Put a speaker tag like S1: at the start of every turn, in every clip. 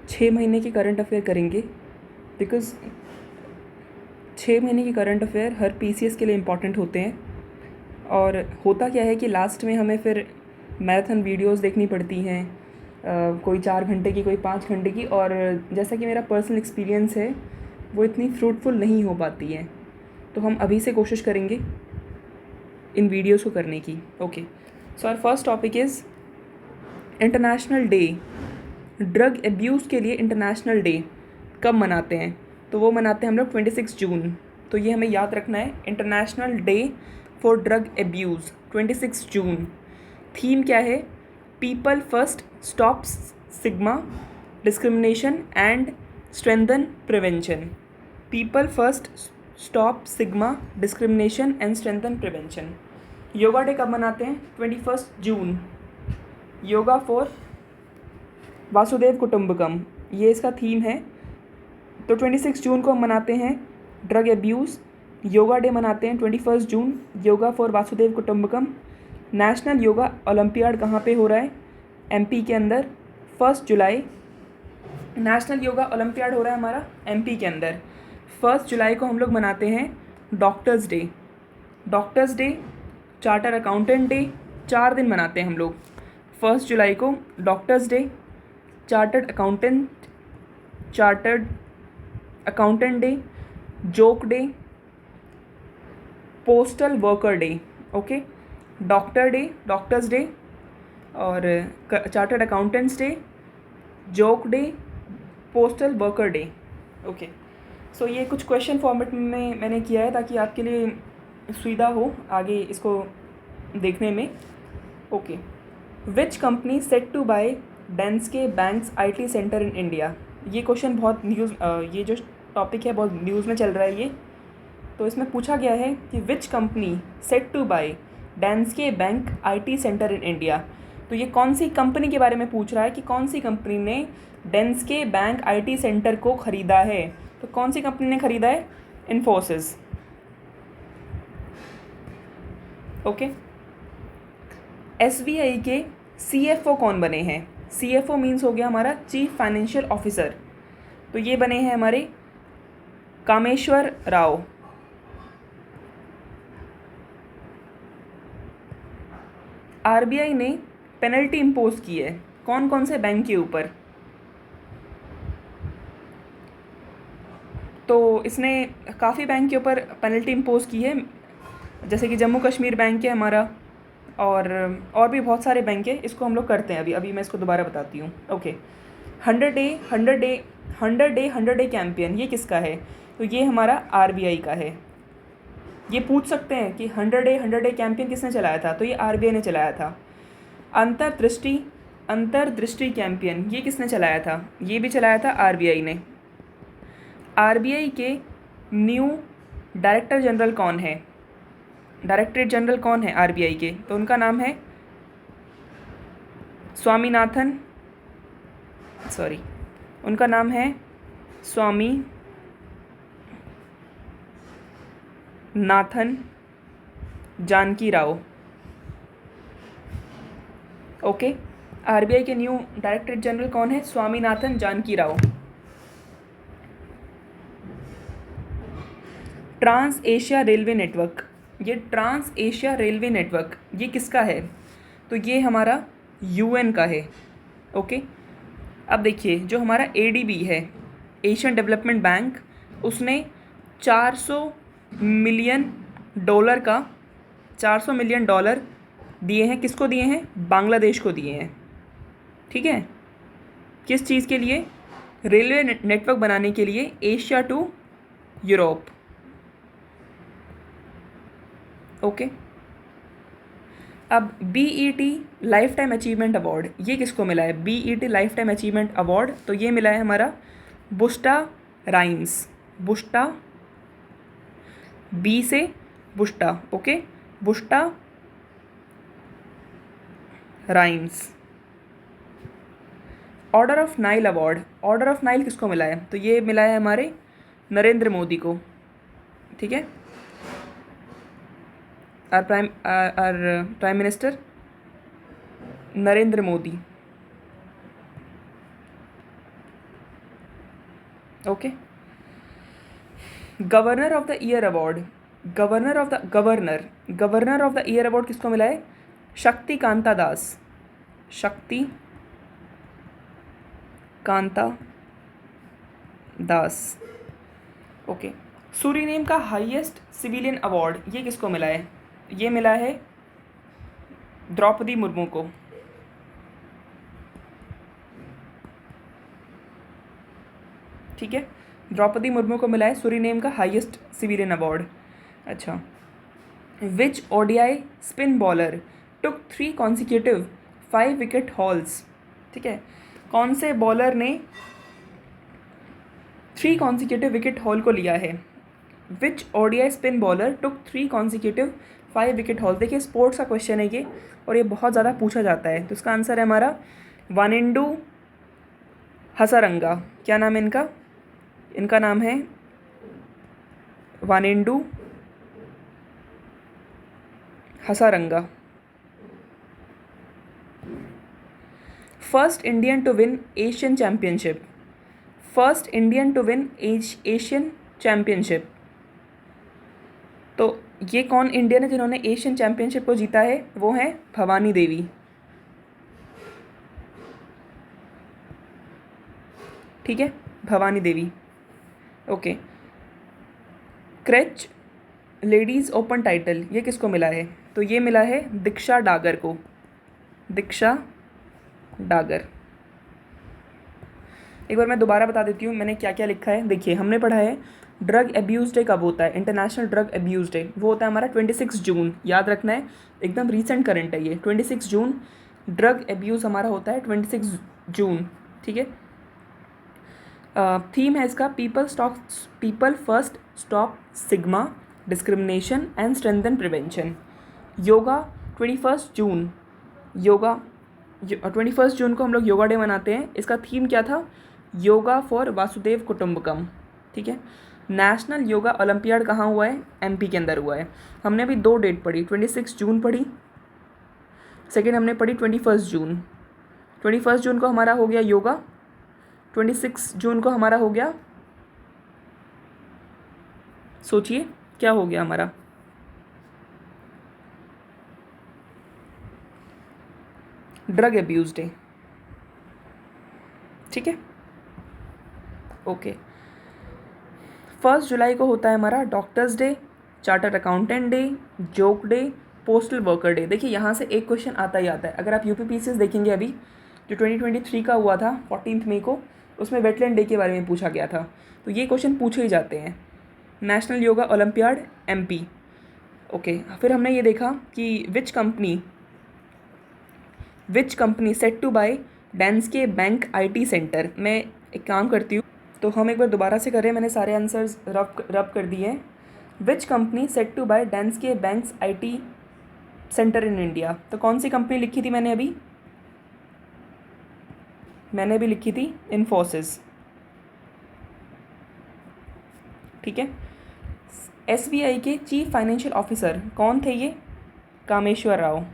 S1: 6 महीने की current affair करेंगे, बिकॉज़ 6 महीने की करंट अफेयर हर पीसीएस के लिए इम्पॉर्टेंट होते हैं। और होता क्या है कि लास्ट में हमें फिर मैराथन वीडियोस देखनी पड़ती हैं, कोई 4 घंटे की, कोई 5 घंटे की, और जैसा कि मेरा पर्सनल एक्सपीरियंस है वो इतनी फ्रूटफुल नहीं हो पाती है। तो हम अभी से कोशिश करेंगे इन वीडियोस को करने की। Okay, so our first topic is international day. Drug abuse के लिए इंटरनेशनल डे कब मनाते हैं? तो वो मनाते हैं हम लोग 26 जून। तो ये हमें याद रखना है, international day for drug abuse 26 June. Theme क्या है? People first, stop sigma discrimination and strengthen prevention. People first, stop sigma discrimination and strengthen prevention. Yoga day कब मनाते हैं? 21 जून। योगा फॉर वासुदेव कुटुंबकम, ये इसका थीम है। तो 26 जून को हम मनाते हैं ड्रग एब्यूज़। योगा डे मनाते हैं 21 जून, yoga for Vasudev Kutumbakam. National yoga Olympiad कहाँ पे हो रहा है? एमपी के अंदर, 1 जुलाई। नेशनल योगा ओलंपियाड हो रहा है हमारा एमपी के अंदर। 1 जुलाई को हम लोग मनाते हैं doctors day. Doctors day, charter accountant day, 4 दिन मनाते हैं हम लोग। 1 जुलाई को doctors day, chartered accountant day, joke day, postal worker day. Okay, doctor day, doctors day, और chartered accountants day, joke day, postal worker day. Okay, so ये कुछ क्वेश्चन फॉर्मेट में मैंने किया है ताकि आपके लिए सुविधा हो आगे इसको देखने में। Okay, which company set to buy Danske banks IT centre in India? ये क्वेश्चन बहुत न्यूज़, ये जो टॉपिक है बहुत न्यूज़ में चल रहा है ये। तो इसमें पूछा गया है कि which company set to buy Danske bank IT centre in India. तो ये कौन सी कंपनी के बारे में पूछ रहा है कि कौन सी कंपनी ने डेंस्के बैंक आईटी सेंटर को ख़रीदा है। तो कौन सी कंपनी ने ख़रीदा है? इन्फोसिस। ओके, एसबीआई के सीएफओ कौन बने हैं? सीएफओ मीन्स हो गया हमारा चीफ फाइनेंशियल ऑफिसर। तो ये बने हैं हमारे कामेश्वर राव। आरबीआई ने पेनल्टी इम्पोज की है कौन कौन से बैंक के ऊपर? तो इसने काफ़ी बैंक के ऊपर पेनल्टी इम्पोज की है, जैसे कि जम्मू कश्मीर बैंक है हमारा, और भी बहुत सारे बैंक है। इसको हम लोग करते हैं अभी मैं इसको दोबारा बताती हूँ। ओके, 100 डे कैंपेन ये किसका है? तो ये हमारा आरबीआई का है। ये पूछ सकते हैं कि 100 डे कैंपेन किसने चलाया था? तो ये आरबीआई ने चलाया था। अंतर्दृष्टि कैंपेन ये किसने चलाया था? ये भी चलाया था आरबीआई ने। आरबीआई के न्यू डायरेक्टर जनरल कौन है? डायरेक्टरेट जनरल कौन है आरबीआई के? तो उनका नाम है उनका नाम है स्वामीनाथन जानकी राव। ओके, आरबीआई के न्यू डायरेक्टरेट जनरल कौन है? Swaminathan Janaki Rao. Trans Asia railway network, ये ट्रांस एशिया रेलवे नेटवर्क ये किसका है? तो ये हमारा यूएन का है। ओके, अब देखिए जो हमारा एडीबी है, एशियन डेवलपमेंट बैंक, उसने 400 मिलियन डॉलर दिए हैं। किसको दिए हैं? बांग्लादेश को दिए हैं। ठीक है, किस चीज़ के लिए? रेलवे नेटवर्क बनाने के लिए, एशिया टू यूरोप। ओके, अब BET lifetime achievement award ये किसको मिला है? BET lifetime achievement award तो ये मिला है हमारा बुस्टा राइम्स। बुस्टा, बी से Busta. Okay, Busta Rhymes. Order of Nile award, Order of Nile किसको मिला है? तो ये मिला है हमारे नरेंद्र मोदी को। ठीक है, our prime minister Narendra Modi. Okay. Governor of the year award, governor of the year award किसको मिला है? शक्ति कांता दास, शक्ति कांता दास। ओके। सूरीनेम का हाईएस्ट सिविलियन अवार्ड ये किसको मिला है? ये मिला है द्रौपदी मुर्मू को। ठीक है, द्रौपदी मुर्मू को मिला है सूरीनेम का हाईएस्ट सिविलियन अवार्ड। अच्छा। विच ODI spin bowler took 3 consecutive 5 wicket halls? ठीक है, कौन से बॉलर ने 3 कॉन्सिक्यूटिव विकेट हॉल को लिया है? Which ODI spin bowler took 3 consecutive 5 wicket haul? देखिए स्पोर्ट्स का क्वेश्चन है ये, और ये बहुत ज़्यादा पूछा जाता है। तो इसका आंसर है हमारा वानिंडू हसारंगा। क्या नाम है इनका? इनका नाम है Wanindu Hasaranga. First Indian to win Asian championship, first Indian to win Asian championship. तो ये कौन इंडियन है जिन्होंने एशियन चैम्पियनशिप को जीता है? वो हैं भवानी देवी। ठीक है, Bhavani Devi. Okay. Czech ladies open title ये किसको मिला है? तो ये मिला है दीक्षा डागर को, दीक्षा डागर। एक बार मैं दोबारा बता देती हूँ मैंने क्या क्या लिखा है। देखिए हमने पढ़ा है ड्रग अब्यूज़ डे कब होता है? इंटरनेशनल ड्रग अब्यूज़ डे वो होता है हमारा 26 जून। याद रखना है, एकदम रीसेंट करंट है ये। 26 जून ड्रग अब्यूज़ हमारा होता है 26 जून। ठीक है। थीम है इसका people first stop sigma discrimination and strengthen prevention. Yoga 21 जून, योगा 21 जून को हम लोग योगा डे मनाते हैं। इसका थीम क्या था? योगा फॉर वासुदेव कुटुंबकम। ठीक है। नेशनल योगा ओलंपियाड कहाँ हुआ है? एमपी के अंदर हुआ है। हमने अभी 2 डेट पढ़ी, 26 जून पढ़ी, सेकेंड हमने पढ़ी 21 जून। 21 जून को हमारा हो गया योगा, 26 जून को हमारा हो गया, सोचिए क्या हो गया हमारा? Drug abuse day. ठीक है। ओके। 1 जुलाई को होता है हमारा doctors day, chartered accountant day, joke day, postal worker day. देखिए यहाँ से एक क्वेश्चन आता ही आता है। अगर आप यूपीपीसीएस देखेंगे अभी जो 2023 का हुआ था 14 मई को, उसमें वेटलैंड डे के बारे में पूछा गया था। तो ये क्वेश्चन पूछे ही जाते हैं। National yoga Olympiad MP. Okay. फिर हमने ये देखा कि which company set to buy Danske bank IT centre. मैं एक काम करती हूँ, तो हम एक बार दोबारा से कर रहे हैं। मैंने सारे आंसर्स रब कर दिए हैं। Which company set to buy Danske banks IT centre in India? तो कौन सी कंपनी लिखी थी मैंने अभी लिखी थी इन्फोसिस। ठीक है। एसबीआई के चीफ फाइनेंशियल ऑफिसर कौन थे? ये Kameshwar Rao.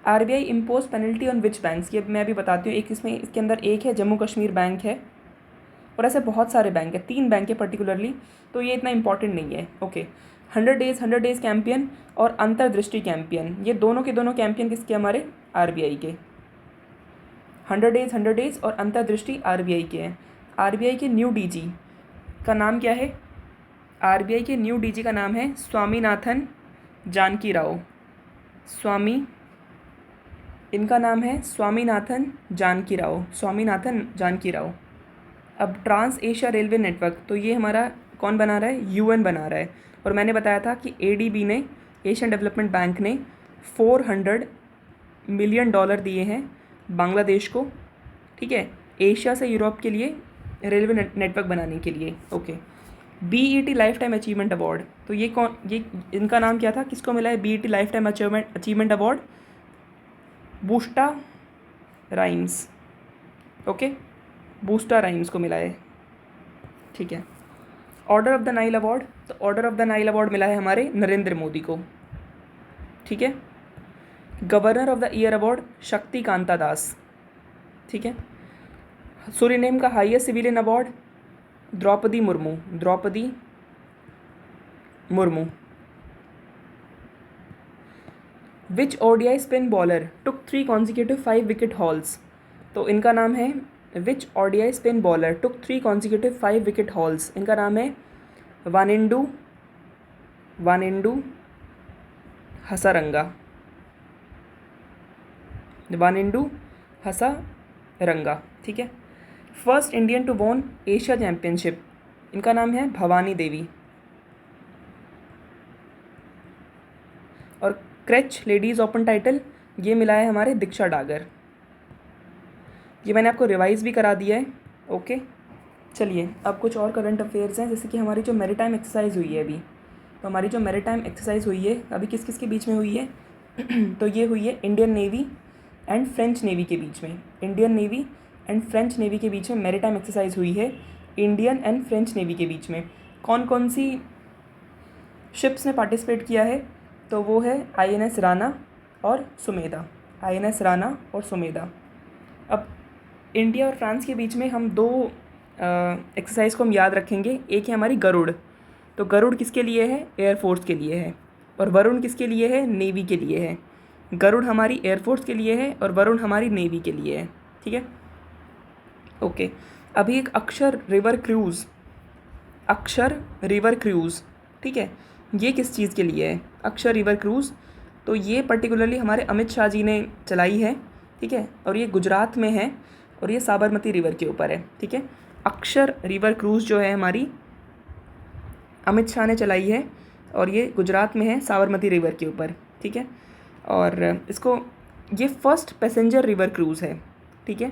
S1: RBI impose penalty on which banks? ये मैं अभी बताती हूँ। एक इसके अंदर एक है जम्मू कश्मीर बैंक है, और ऐसे बहुत सारे बैंक है, 3 बैंक है पर्टिकुलरली, तो ये इतना इंपॉर्टेंट नहीं है। ओके। 100 डेज कैंपियन और अंतर्दृष्टि कैंपियन, ये दोनों के दोनों कैंपियन किसके? हमारे आरबीआई के। 100 डेज और अंतर्दृष्टि आरबीआई के हैं। आरबीआई के न्यू डीजी का नाम क्या है? आरबीआई के न्यू डीजी का नाम है स्वामीनाथन जानकी राव। इनका नाम है स्वामीनाथन जानकी राव। अब ट्रांस एशिया रेलवे नेटवर्क, तो ये हमारा कौन बना रहा है? यूएन बना रहा है। और मैंने बताया था कि एडीबी ने, एशियन डेवलपमेंट बैंक ने $400 मिलियन दिए हैं बांग्लादेश को। ठीक है, एशिया से यूरोप के लिए रेलवे नेटवर्क बनाने के लिए। Okay. BET lifetime achievement award, तो ये इनका नाम क्या था? किसको मिला है BET lifetime achievement award? Busta Rhymes. Okay, Busta Rhymes को मिला है। ठीक है। Order of the Nile award, तो Order of the Nile award मिला है हमारे नरेंद्र मोदी को। ठीक है। Governor of the year award शक्ति कांता दास। ठीक है। सूरीनेम का highest civilian award Droupadi Murmu, Draupadi Murmu. Which ODI spin bowler took 3 consecutive 5 wicket hauls. तो इनका नाम है which ODI spin bowler took 3 consecutive 5 wicket hauls. इनका नाम है वानिंडू हसारंगा, वानिंडू हसारंगा। ठीक है। First Indian to won Asia championship, इनका नाम है भवानी देवी। और क्रेच लेडीज़ ओपन टाइटल ये मिला है हमारे दीक्षा डागर। ये मैंने आपको रिवाइज़ भी करा दिया है। ओके, चलिए अब कुछ और करंट अफेयर्स हैं, जैसे कि हमारी जो मैरीटाइम एक्सरसाइज हुई है अभी, तो हमारी जो मैरीटाइम एक्सरसाइज हुई है अभी किस किस के बीच में हुई है तो ये हुई है Indian navy and French navy के बीच में। Indian navy and French navy के बीच में मैरीटाइम एक्सरसाइज हुई है, इंडियन एंड फ्रेंच नेवी के बीच में। कौन कौन सी शिप्स ने पार्टिसिपेट किया है, तो वो है INS राणा और सुमेधा, INS राणा और सुमेधा। अब इंडिया और फ्रांस के बीच में हम दो एक्सरसाइज को हम याद रखेंगे। एक है हमारी गरुड़, तो गरुड़ किसके लिए है, एयरफोर्स के लिए है, और वरुण किसके लिए है, नेवी के लिए है। गरुड़ हमारी एयरफोर्स के लिए है और वरुण हमारी नेवी के लिए है। ठीक है, ओके। अभी एक अक्षर रिवर क्रूज़, अक्षर रिवर क्रूज़, ठीक है, ये किस चीज़ के लिए है अक्षर रिवर क्रूज़, तो ये पर्टिकुलरली हमारे अमित शाह जी ने चलाई है। ठीक है, और ये गुजरात में है और ये साबरमती रिवर के ऊपर है। ठीक है, अक्षर रिवर क्रूज़ जो है हमारी अमित शाह ने चलाई है और ये गुजरात में है साबरमती रिवर के ऊपर। ठीक है, और इसको ये फर्स्ट पैसेंजर रिवर क्रूज़ है। ठीक है,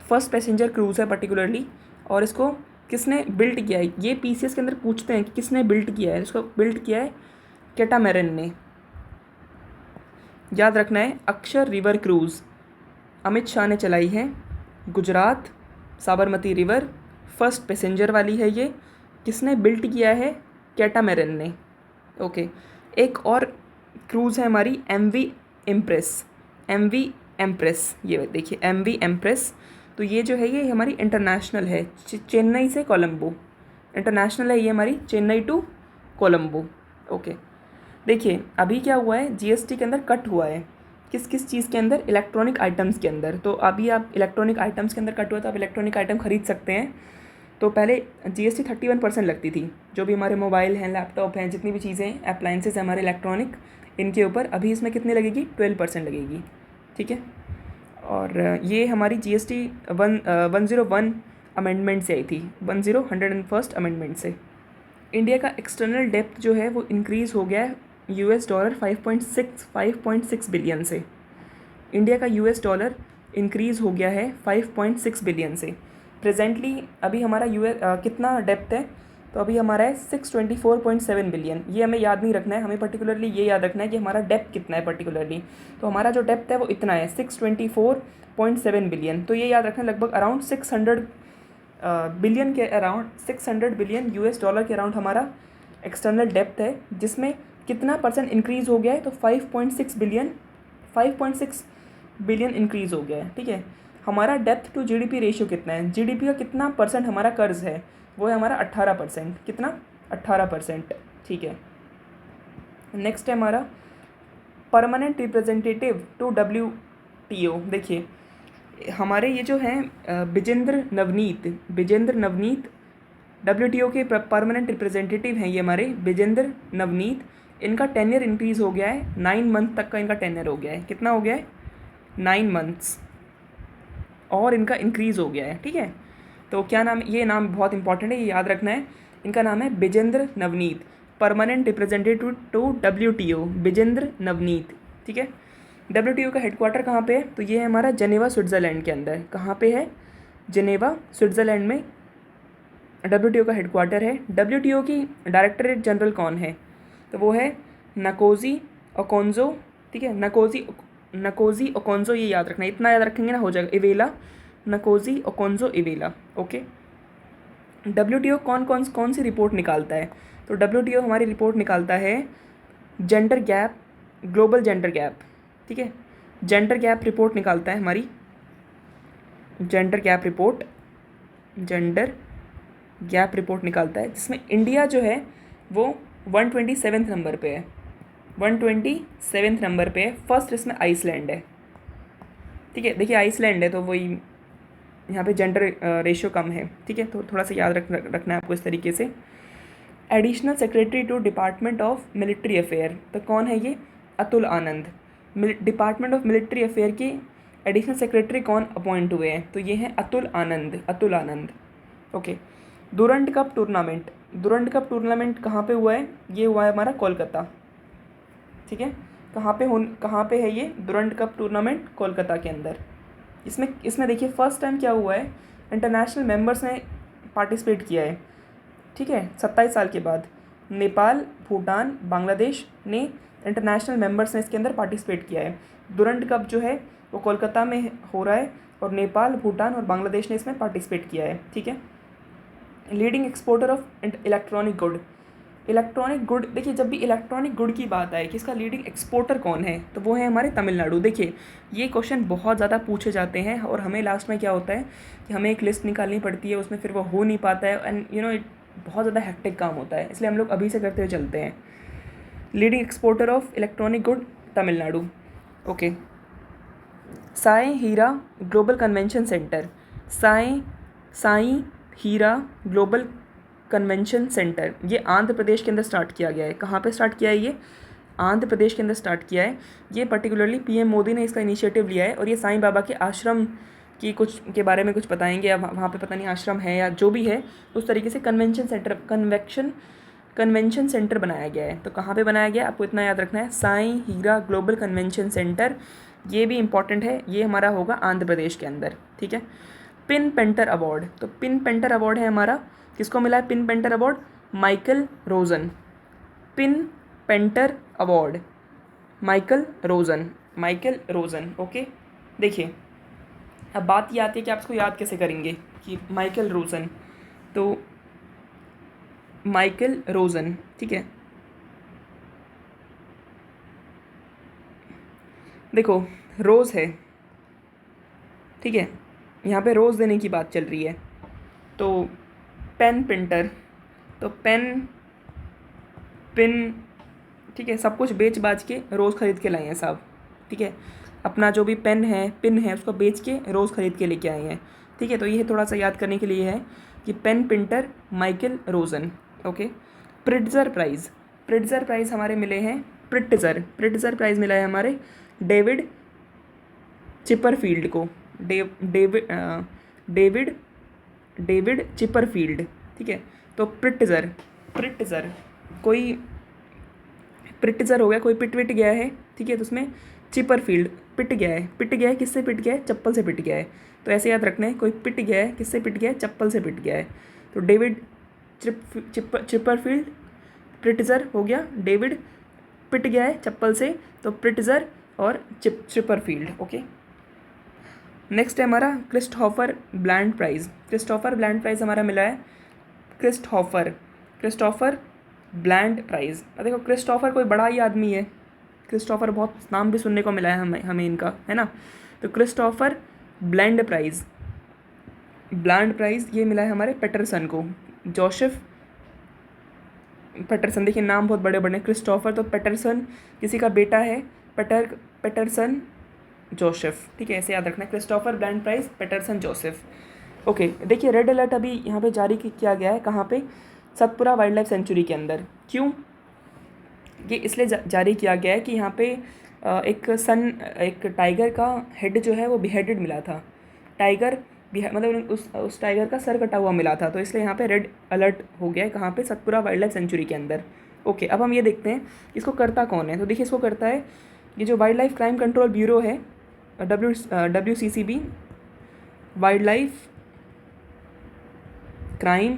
S1: फर्स्ट पैसेंजर क्रूज़ है पर्टिकुलरली, और इसको किसने बिल्ट किया है, ये PCS के अंदर पूछते हैं कि किसने बिल्ट किया है। इसको बिल्ट किया है कैटामैरन ने, याद रखना है। अक्षर रिवर क्रूज़ अमित शाह ने चलाई है, Gujarat Sabarmati river, first passenger वाली है ये। किसने बिल्ट किया है, कैटामैरन ने। ओके, एक और क्रूज़ है हमारी MV इम्प्रेस, MV एम्प्रेस, ये देखिए MV एम्प्रेस। तो ये जो है ये हमारी इंटरनेशनल है, चेन्नई से कोलंबो, इंटरनेशनल है ये हमारी, चेन्नई टू कोलंबो। ओके, देखिए अभी क्या हुआ है, GST के अंदर कट हुआ है, किस किस चीज़ के अंदर, इलेक्ट्रॉनिक आइटम्स के अंदर। तो अभी आप इलेक्ट्रॉनिक आइटम्स के अंदर कट हुआ तो आप इलेक्ट्रॉनिक आइटम खरीद सकते हैं। तो पहले GST 31% लगती थी, जो भी हमारे मोबाइल हैं, लैपटॉप हैं, जितनी भी चीज़ें अप्लाइंसेस हैं हमारे इलेक्ट्रॉनिक, इनके ऊपर अभी इसमें कितनी लगेगी, 12% लगेगी। ठीक है, और ये हमारी GST 101 अमेंडमेंट से आई थी, 101st अमेंडमेंट से। इंडिया का एक्सटर्नल डेप्थ जो है वो इंक्रीज़ हो गया है $5.6 बिलियन से। इंडिया का $, इंक्रीज़ हो गया है 5.6 बिलियन से। प्रेजेंटली अभी हमारा कितना डेप्थ है, तो अभी हमारा है 624.7 बिलियन। ये हमें याद नहीं रखना है, हमें पर्टिकुलरली ये याद रखना है कि हमारा डेप्थ कितना है पर्टिकुलरली। तो हमारा जो डेप्थ है वो इतना है 624.7 बिलियन। तो ये याद रखना है, लगभग अराउंड 600 बिलियन के अराउंड, 600 बिलियन $, के अराउंड हमारा एक्सटर्नल डेप्थ है, जिसमें कितना % इंक्रीज़ हो गया है, तो 5.6 बिलियन इंक्रीज़ हो गया है। ठीक है, हमारा डेप्थ टू GDP रेशियो कितना है, GDP का कितना % हमारा कर्ज है, वो है हमारा 18%। कितना, 18%। ठीक है, नेक्स्ट है हमारा परमानेंट रिप्रेजेंटेटिव टू WTO। देखिए हमारे ये जो हैं विजेंद्र नवनीत WTO के परमानेंट रिप्रेजेंटेटिव हैं ये हमारे विजेंद्र नवनीत। इनका टेन्योर इंक्रीज़ हो गया है, 9 मंथ तक का इनका टेन्योर हो गया है। कितना हो गया है, 9 मंथ्स, और इनका इंक्रीज़ हो गया है। ठीक है, तो क्या नाम, ये नाम बहुत इंपॉर्टेंट है, ये याद रखना है। इनका नाम है Vijender Navneet, permanent representative to WTO, Vijender Navneet. ठीक है, WTO का हेडक्वार्टर कहाँ पे है, तो ये है हमारा जेनेवा स्विट्ज़रलैंड के अंदर। कहाँ पे है, जेनेवा स्विट्ज़रलैंड में WTO का हेडक्वार्टर है। WTO की डायरेक्टरेट जनरल कौन है, तो वो है नकोजी ओकोंजो। ठीक है, नकोजी ओकोंजो, ये याद रखना है, इतना याद रखेंगे ना हो जाएगा, Iweala, Ngozi Okonjo Iweala. Okay, WTO कौन सी रिपोर्ट निकालता है, तो WTO हमारी रिपोर्ट निकालता है gender gap, global gender gap. ठीक है, जेंडर गैप रिपोर्ट निकालता है हमारी जेंडर गैप रिपोर्ट निकालता है, जिसमें इंडिया जो है वो 127 नंबर पे है, 127 नंबर पे है। फर्स्ट इसमें आइसलैंड है, ठीक है। देखिए आइसलैंड है तो वही यहाँ पे जेंडर रेशियो कम है, ठीक है। तो थोड़ा सा याद रखना है आपको इस तरीके से। Additional secretary to department of military affair, तो कौन है ये? Atul Anand. Department of military affair के एडिशनल सेक्रेटरी कौन अपॉइंट हुए हैं? तो ये हैं Atul Anand. Okay. Durand cup tournament कहाँ पे हुआ है? ये हुआ है हमारा कोलकाता, ठीक है। कहाँ पे है ये डुरंड कप टूर्नामेंट? कोलकाता के अंदर। इसमें देखिए फर्स्ट टाइम क्या हुआ है, इंटरनेशनल मेंबर्स ने पार्टिसिपेट किया है, ठीक है। 27 साल के बाद नेपाल, भूटान, बांग्लादेश ने इंटरनेशनल मेंबर्स ने इसके अंदर पार्टिसिपेट किया है। डुरंड कप जो है वो कोलकाता में हो रहा है और नेपाल, भूटान और बांग्लादेश ने इसमें पार्टिसिपेट किया है, ठीक है। Leading exporter of electronic good, देखिए जब भी इलेक्ट्रॉनिक गुड की बात आए कि इसका लीडिंग एक्सपोर्टर कौन है, तो वो है हमारे तमिलनाडु। देखिए ये क्वेश्चन बहुत ज़्यादा पूछे जाते हैं और हमें लास्ट में क्या होता है कि हमें एक लिस्ट निकालनी पड़ती है, उसमें फिर वो हो नहीं पाता है एंड बहुत ज़्यादा हेक्टिक काम होता है, इसलिए हम लोग अभी से करते हुए चलते हैं। Leading exporter of electronic good Tamil Nadu. Okay. Sai Heera global convention centre, Sai Heera global convention centre, ये आंध्र प्रदेश के अंदर स्टार्ट किया गया है। कहाँ पे स्टार्ट किया है? ये आंध्र प्रदेश के अंदर स्टार्ट किया है। ये पर्टिकुलरली पीएम मोदी ने इसका इनिशिएटिव लिया है और ये साईं बाबा के आश्रम की कुछ के बारे में कुछ बताएंगे। अब वहाँ पे पता नहीं आश्रम है या जो भी है, उस तरीके से कन्वेंशन सेंटर बनाया गया है। तो कहाँ पे बनाया गया है आपको इतना याद रखना है, साईं हीरा ग्लोबल कन्वेंशन सेंटर। ये भी इम्पॉर्टेंट है, ये हमारा होगा आंध्र प्रदेश के अंदर, ठीक है। पिन पेंटर अवार्ड, तो पिन पेंटर अवार्ड है हमारा, किसको मिला है PEN Pinter award? Michael Rosen. PEN Pinter award Michael Rosen. Okay. देखिए अब बात ये आती है कि आप इसको याद कैसे करेंगे कि माइकल रोजन, तो माइकल रोजन, ठीक है। देखो रोज़ है, ठीक है, यहाँ पे रोज़ देने की बात चल रही है। तो पेन पेंटर, तो पिन, ठीक है, सब कुछ बेच बाच के रोज़ ख़रीद के लाए हैं साहब, ठीक है। अपना जो भी पिन है उसको बेच के रोज़ ख़रीद के लेके आए हैं, ठीक है। तो ये थोड़ा सा याद करने के लिए है कि PEN Pinter Michael Rosen. Okay. Pritzker prize हमारे मिले हैं, प्रिट्ज़र प्राइज़ मिला है हमारे डेविड चिपरफील्ड को, डेविड चिपरफील्ड, ठीक है। तो प्रिट्ज़र कोई प्रिट्ज़र हो गया, कोई पिट गया है, ठीक है। तो उसमें चिपरफील्ड पिट गया है, किससे पिट गया है? चप्पल से पिट गया है। तो ऐसे याद रखना है, कोई पिट गया है, किससे पिट गया है? चप्पल से पिट गया है। तो डेविड चिपरफील्ड प्रिट्ज़र हो गया, डेविड पिट गया है चप्पल से, तो प्रिट्ज़र और चिपरफील्ड। ओके। नेक्स्ट है हमारा क्रिस्टोफर ब्लैंड प्राइज़ हमारा मिला है क्रिस्टोफर ब्लैंड प्राइज़। देखो क्रिस्टोफर कोई बड़ा ही आदमी है, क्रिस्टोफर बहुत नाम भी सुनने को मिला है हमें इनका, है ना। तो क्रिस्टोफर ब्लैंड प्राइज़ ये मिला है हमारे पैटरसन को, जोसेफ पैटरसन। देखिए नाम बहुत बड़े बड़े, क्रिस्टोफर तो पैटरसन किसी का बेटा है, पैटरसन जोसेफ, ठीक है। ऐसे याद रखना है, Christopher Bland prize Patterson Joseph. Okay. देखिए रेड अलर्ट अभी यहाँ पे जारी किया गया है, कहाँ पे? सतपुरा वाइल्ड लाइफ सेंचुरी के अंदर। क्यों ये इसलिए जारी किया गया है कि यहाँ पे एक टाइगर का हेड जो है वो बिहेडेड मिला था, मतलब उस टाइगर का सर कटा हुआ मिला था, तो इसलिए यहाँ पे रेड अलर्ट हो गया है, कहाँ पे? सतपुरा वाइल्ड लाइफ सेंचुरी के अंदर। ओके। अब हम ये देखते हैं इसको करता कौन है। तो देखिए इसको करता है ये जो wild life crime control bureau है, WCCB, wild life crime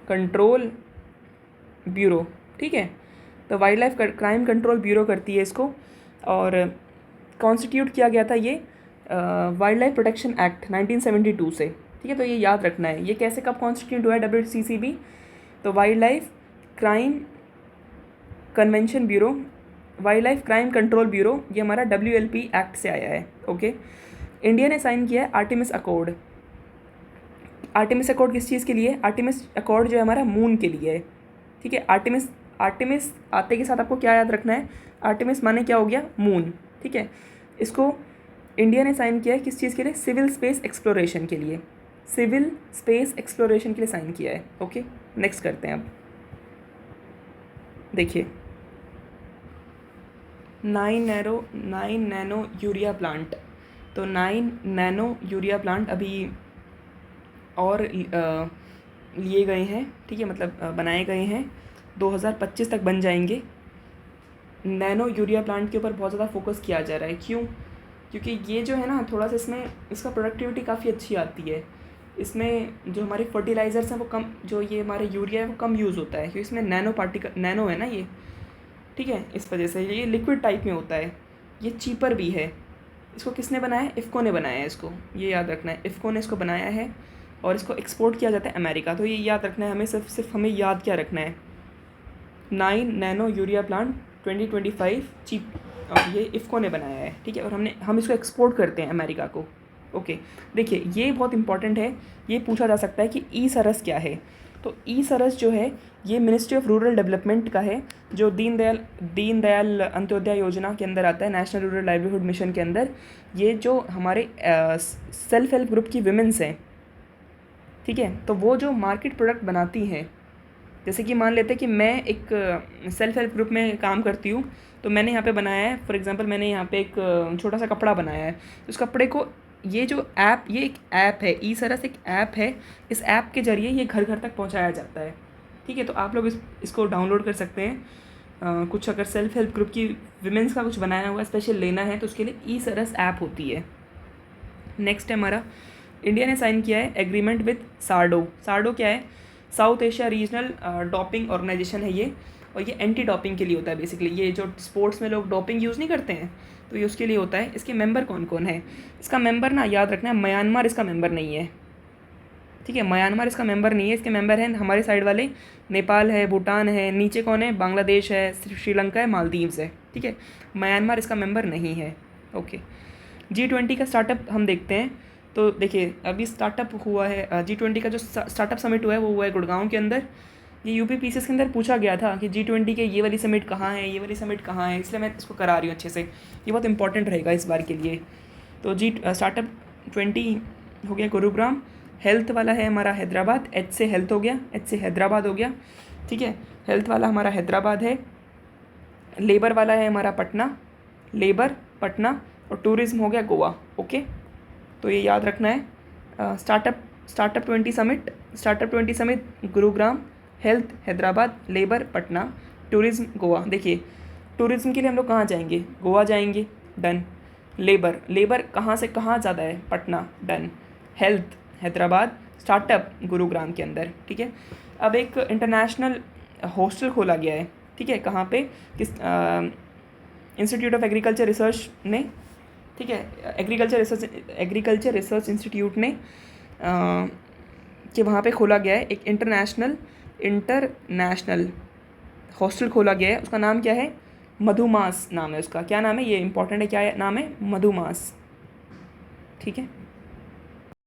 S1: control bureau, ठीक है। तो wild life crime control bureau करती है इसको, और कॉन्स्टिट्यूट किया गया था ये वाइल्ड लाइफ प्रोटेक्शन एक्ट 1972 से, ठीक है। तो ये याद रखना है, ये कैसे कब कॉन्स्टिट्यूट हुआ है WCCB? तो wild life crime convention bureau, wild life crime control bureau, ये हमारा WLP एक्ट से आया है। ओके। इंडिया ने साइन किया है आर्टेमिस अकॉर्ड। आर्टेमिस अकॉर्ड किस चीज़ के लिए? आर्टेमिस अकॉर्ड जो है हमारा मून के लिए है, ठीक है। आर्टेमिस आर्टेमिस आते के साथ आपको क्या याद रखना है? आर्टेमिस माने क्या हो गया? मून, ठीक है। इसको इंडिया ने साइन किया है किस चीज़ के लिए? सिविल स्पेस एक्सप्लोरेशन के लिए, सिविल स्पेस एक्सप्लोरेशन के लिए साइन किया है। ओके, नेक्स्ट करते हैं अब। देखिए 9 नैनो यूरिया प्लांट, तो 9 नैनो यूरिया प्लांट अभी और लिए गए हैं, ठीक है, मतलब बनाए गए हैं, 2025 तक बन जाएंगे। नैनो यूरिया प्लांट के ऊपर बहुत ज़्यादा फोकस किया जा रहा है। क्यों? क्योंकि ये जो है ना थोड़ा सा इसमें इसका प्रोडक्टिविटी काफ़ी अच्छी आती है। इसमें जो हमारे फर्टिलाइज़र्स हैं वो कम, जो ये हमारे यूरिया है वो कम यूज़ होता है, क्योंकि इसमें नैनो पार्टिकल, नैनो है ना ये, ठीक है, इस वजह से ये लिक्विड टाइप में होता है, ये चीपर भी है। इसको किसने बनाया है? इफ़को ने बनाया है इसको, ये याद रखना है, इफ़को ने इसको बनाया है और इसको एक्सपोर्ट किया जाता है अमेरिका। तो ये याद रखना है हमें, सिर्फ हमें याद क्या रखना है, 9 नैनो यूरिया प्लांट 2025 चीप, और ये इफ़को ने बनाया है, ठीक है, और हम इसको एक्सपोर्ट करते हैं अमेरिका को। ओके, देखिए ये बहुत इंपॉर्टेंट है, ये पूछा जा सकता है कि ई सरस क्या है। तो ई सरस जो है ये मिनिस्ट्री ऑफ रूरल डेवलपमेंट का है, जो दीनदयाल अंत्योदय योजना के अंदर आता है, नेशनल रूरल लाइवलीहुड मिशन के अंदर। ये जो हमारे सेल्फ हेल्प ग्रुप की विमेंस हैं, ठीक है, तो वो जो मार्केट प्रोडक्ट बनाती हैं, जैसे कि मान लेते हैं कि मैं एक सेल्फ हेल्प ग्रुप में काम करती हूँ, तो मैंने यहाँ पे बनाया है, फॉर एग्जांपल मैंने यहाँ पे एक छोटा सा कपड़ा बनाया है। उस कपड़े को ये जो ऐप, ये एक ऐप है, ई सरस एक ऐप है, इस ऐप के ज़रिए ये घर घर तक पहुँचाया जाता है, ठीक है। तो आप लोग इसको डाउनलोड कर सकते हैं। कुछ अगर सेल्फ हेल्प ग्रुप की विमेंस का कुछ बनाया हुआ स्पेशल लेना है तो उसके लिए ई सरस ऐप होती है। नेक्स्ट है हमारा, इंडिया ने साइन किया है एग्रीमेंट विद सार्डो। सार्डो क्या है? South Asia regional doping organisation है ये, और ये एंटी डोपिंग के लिए होता है बेसिकली। ये जो स्पोर्ट्स में लोग डोपिंग यूज़ नहीं करते हैं, तो ये उसके लिए होता है। इसके मेंबर कौन कौन है? इसका मेंबर ना याद रखना है, म्यांमार इसका मेंबर नहीं है, ठीक है, म्यांमार इसका मेंबर नहीं है। इसके मेंबर हैं हमारे साइड वाले, नेपाल है, भूटान है, नीचे कौन है? बांग्लादेश है, श्रीलंका है, मालदीव्स है, ठीक है। म्यांमार इसका मेंबर नहीं है। ओके, G20 का स्टार्टअप हम देखते हैं। तो देखिए अभी स्टार्टअप हुआ है, G20 का जो स्टार्टअप समिट हुआ है वो हुआ है गुड़गांव के अंदर। ये UPPCS के अंदर पूछा गया था कि G20 के ये वाली समिट कहाँ है, ये वाली समिट कहाँ है, इसलिए मैं इसको करा रही हूँ अच्छे से, ये बहुत इंपॉर्टेंट रहेगा इस बार के लिए। तो स्टार्टअप 20 हो गया गुरुग्राम, हेल्थ वाला है हमारा हैदराबाद, H से हेल्थ हो गया, H से हैदराबाद हो गया, ठीक है, हेल्थ वाला हमारा हैदराबाद है। लेबर वाला है हमारा पटना, लेबर पटना, और टूरिज़्म हो गया गोवा। ओके, तो ये याद रखना है। Startup 20 summit Gurugram, health Hyderabad, labour Patna, tourism Goa. देखिए टूरिज़्म के लिए हम लोग कहाँ जाएंगे? गोवा जाएंगे, डन। लेबर कहाँ से कहाँ ज़्यादा है? Patna, done. Health Hyderabad, startup Gurugram के अंदर, ठीक है। अब एक इंटरनेशनल हॉस्टल खोला गया है, ठीक है, कहाँ पे? किस इंस्टीट्यूट ऑफ एग्रीकल्चर रिसर्च ने, ठीक है, एग्रीकल्चर रिसर्च इंस्टीट्यूट ने कि वहाँ पे खोला गया है एक इंटरनेशनल हॉस्टल खोला गया है। उसका नाम क्या है? मधुमास नाम है उसका। क्या नाम है? ये इंपॉर्टेंट है, क्या नाम है? मधुमास, ठीक है।